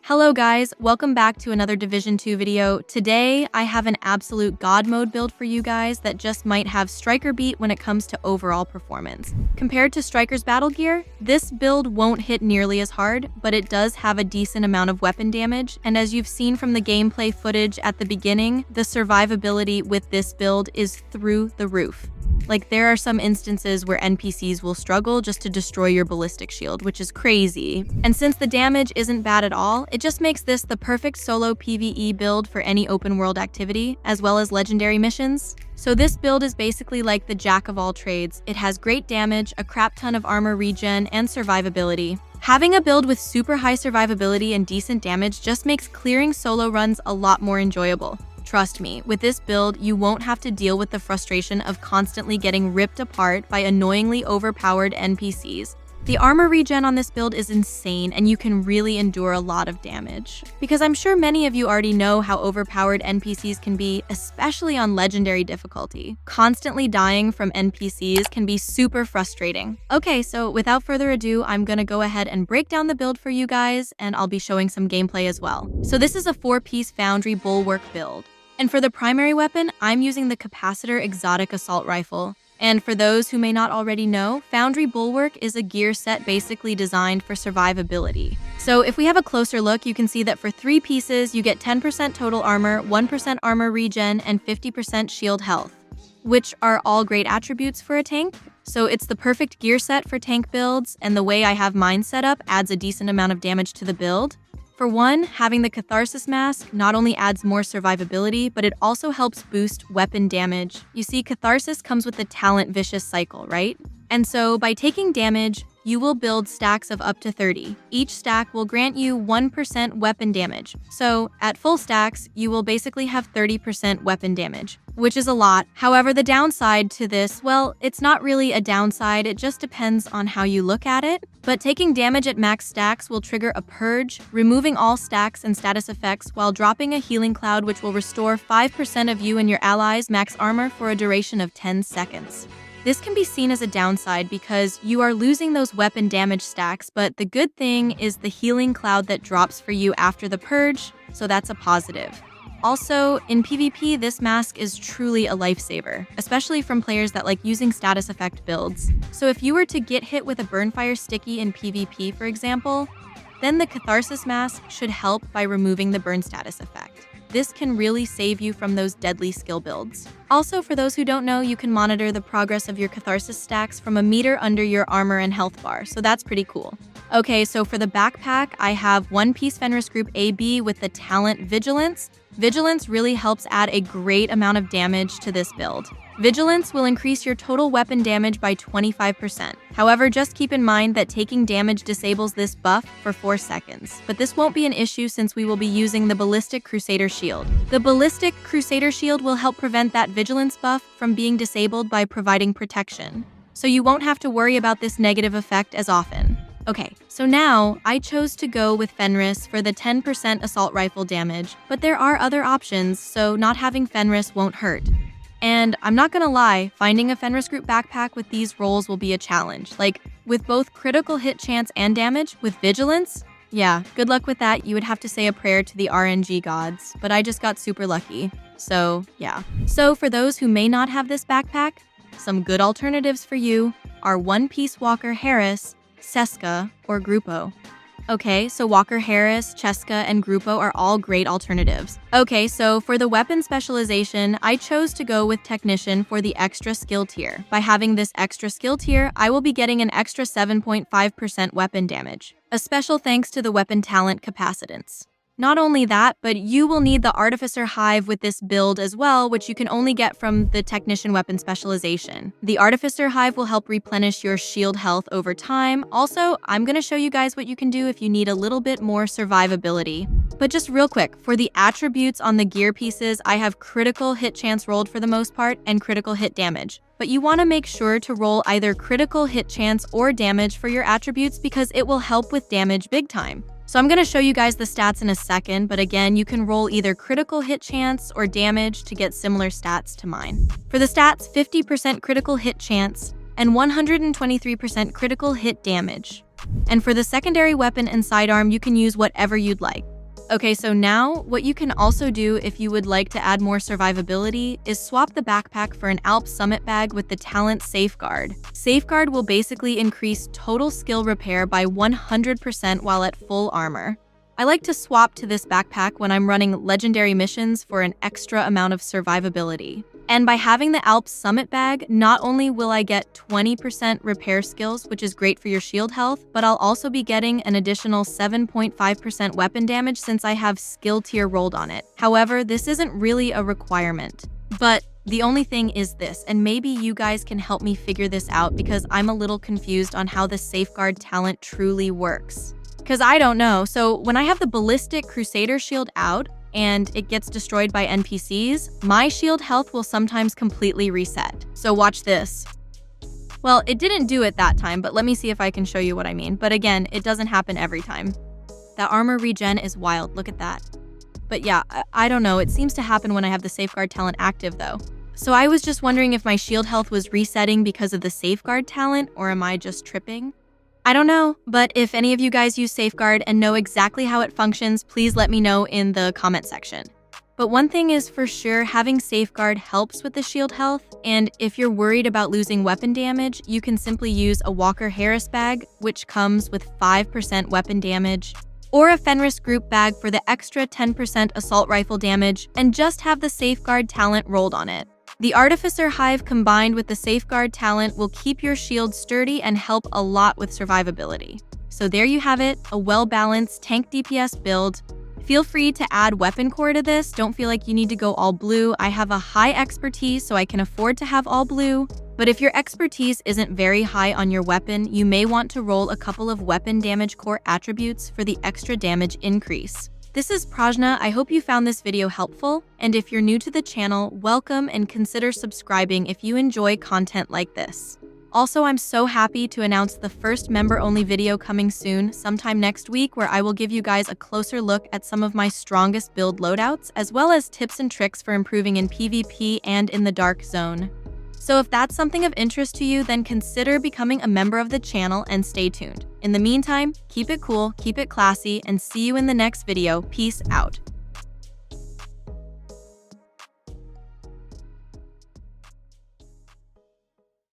Hello guys, welcome back to another Division 2 video. Today, I have an absolute god mode build for you guys that just might have Striker beat when it comes to overall performance. Compared to Striker's battle gear, this build won't hit nearly as hard, but it does have a decent amount of weapon damage, and as you've seen from the gameplay footage at the beginning, the survivability with this build is through the roof. Like, there are some instances where NPCs will struggle just to destroy your ballistic shield, which is crazy. And since the damage isn't bad at all, it just makes this the perfect solo PVE build for any open world activity, as well as legendary missions. So this build is basically like the jack of all trades. It has great damage, a crap ton of armor regen, and survivability. Having a build with super high survivability and decent damage just makes clearing solo runs a lot more enjoyable. Trust me, with this build, you won't have to deal with the frustration of constantly getting ripped apart by annoyingly overpowered NPCs. The armor regen on this build is insane, and you can really endure a lot of damage. Because I'm sure many of you already know how overpowered NPCs can be, especially on legendary difficulty. Constantly dying from NPCs can be super frustrating. Okay, so without further ado, I'm gonna go ahead and break down the build for you guys, and I'll be showing some gameplay as well. So this is a 4-piece Foundry Bulwark build. And for the primary weapon, I'm using the Capacitor Exotic Assault Rifle. And for those who may not already know, Foundry Bulwark is a gear set basically designed for survivability. So if we have a closer look, you can see that for 3 pieces, you get 10% total armor, 1% armor regen, and 50% shield health, which are all great attributes for a tank. So it's the perfect gear set for tank builds, and the way I have mine set up adds a decent amount of damage to the build. For one, having the Catharsis Mask not only adds more survivability, but it also helps boost weapon damage. You see, Catharsis comes with the talent Vicious Cycle, right? And so by taking damage, you will build stacks of up to 30. Each stack will grant you 1% weapon damage. So at full stacks, you will basically have 30% weapon damage, which is a lot. However, the downside to this, well, it's not really a downside, it just depends on how you look at it. But taking damage at max stacks will trigger a purge, removing all stacks and status effects while dropping a healing cloud which will restore 5% of you and your allies' max armor for a duration of 10 seconds. This can be seen as a downside because you are losing those weapon damage stacks, but the good thing is the healing cloud that drops for you after the purge, so that's a positive. Also, in PvP, this mask is truly a lifesaver, especially from players that like using status effect builds. So if you were to get hit with a Burnfire Sticky in PvP, for example, then the Catharsis Mask should help by removing the burn status effect. This can really save you from those deadly skill builds. Also, for those who don't know, you can monitor the progress of your Catharsis stacks from a meter under your armor and health bar, so that's pretty cool. Okay, so for the backpack, I have 1-piece Fenris Group AB with the talent Vigilance. Vigilance really helps add a great amount of damage to this build. Vigilance will increase your total weapon damage by 25%. However, just keep in mind that taking damage disables this buff for 4 seconds. But this won't be an issue since we will be using the Ballistic Crusader Shield. The Ballistic Crusader Shield will help prevent that Vigilance buff from being disabled by providing protection. So you won't have to worry about this negative effect as often. Okay, so now I chose to go with Fenris for the 10% assault rifle damage, but there are other options, so not having Fenris won't hurt. And I'm not gonna lie, finding a Fenris Group backpack with these rolls will be a challenge. Like, with both critical hit chance and damage, with Vigilance, yeah, good luck with that. You would have to say a prayer to the RNG gods, but I just got super lucky. So, yeah. So for those who may not have this backpack, some good alternatives for you are 1-piece Walker Harris, Seska, or Grupo. Okay, so Walker Harris, Cheska, and Grupo are all great alternatives. Okay, so for the weapon specialization, I chose to go with Technician for the extra skill tier. By having this extra skill tier, I will be getting an extra 7.5% weapon damage. A special thanks to the weapon talent Capacitance. Not only that, but you will need the Artificer Hive with this build as well, which you can only get from the Technician weapon specialization. The Artificer Hive will help replenish your shield health over time. Also, I'm gonna show you guys what you can do if you need a little bit more survivability. But just real quick, for the attributes on the gear pieces, I have critical hit chance rolled for the most part and critical hit damage. But you wanna make sure to roll either critical hit chance or damage for your attributes because it will help with damage big time. So I'm going to show you guys the stats in a second, but again, you can roll either critical hit chance or damage to get similar stats to mine. For the stats, 50% critical hit chance and 123% critical hit damage. And for the secondary weapon and sidearm, you can use whatever you'd like. Okay, so now what you can also do if you would like to add more survivability is swap the backpack for an Alp Summit bag with the talent Safeguard. Safeguard will basically increase total skill repair by 100% while at full armor. I like to swap to this backpack when I'm running legendary missions for an extra amount of survivability. And by having the Alp Summit bag, not only will I get 20% repair skills, which is great for your shield health, but I'll also be getting an additional 7.5% weapon damage since I have skill tier rolled on it. However, this isn't really a requirement. But the only thing is this, and maybe you guys can help me figure this out because I'm a little confused on how the Safeguard talent truly works. Because I don't know. So when I have the ballistic Crusader shield out, and it gets destroyed by NPCs, my shield health will sometimes completely reset. So watch this. Well, it didn't do it that time, but let me see if I can show you what I mean. But again, it doesn't happen every time. That armor regen is wild, look at that. But yeah, I don't know, it seems to happen when I have the Safeguard talent active though. So I was just wondering if my shield health was resetting because of the Safeguard talent, or am I just tripping? I don't know, but if any of you guys use Safeguard and know exactly how it functions, please let me know in the comment section. But one thing is for sure, having Safeguard helps with the shield health, and if you're worried about losing weapon damage, you can simply use a Walker Harris bag, which comes with 5% weapon damage, or a Fenris group bag for the extra 10% assault rifle damage, and just have the Safeguard talent rolled on it. The Artificer Hive combined with the Safeguard talent will keep your shield sturdy and help a lot with survivability. So there you have it, a well-balanced tank DPS build. Feel free to add weapon core to this, don't feel like you need to go all blue. I have a high expertise, so I can afford to have all blue. But if your expertise isn't very high on your weapon, you may want to roll a couple of weapon damage core attributes for the extra damage increase. This is Prajna. I hope you found this video helpful, and if you're new to the channel, welcome and consider subscribing if you enjoy content like this. Also, I'm so happy to announce the first member-only video coming soon, sometime next week, where I will give you guys a closer look at some of my strongest build loadouts, as well as tips and tricks for improving in PvP and in the Dark Zone. So if that's something of interest to you, then consider becoming a member of the channel and stay tuned. In the meantime, keep it cool, keep it classy, and see you in the next video. Peace out.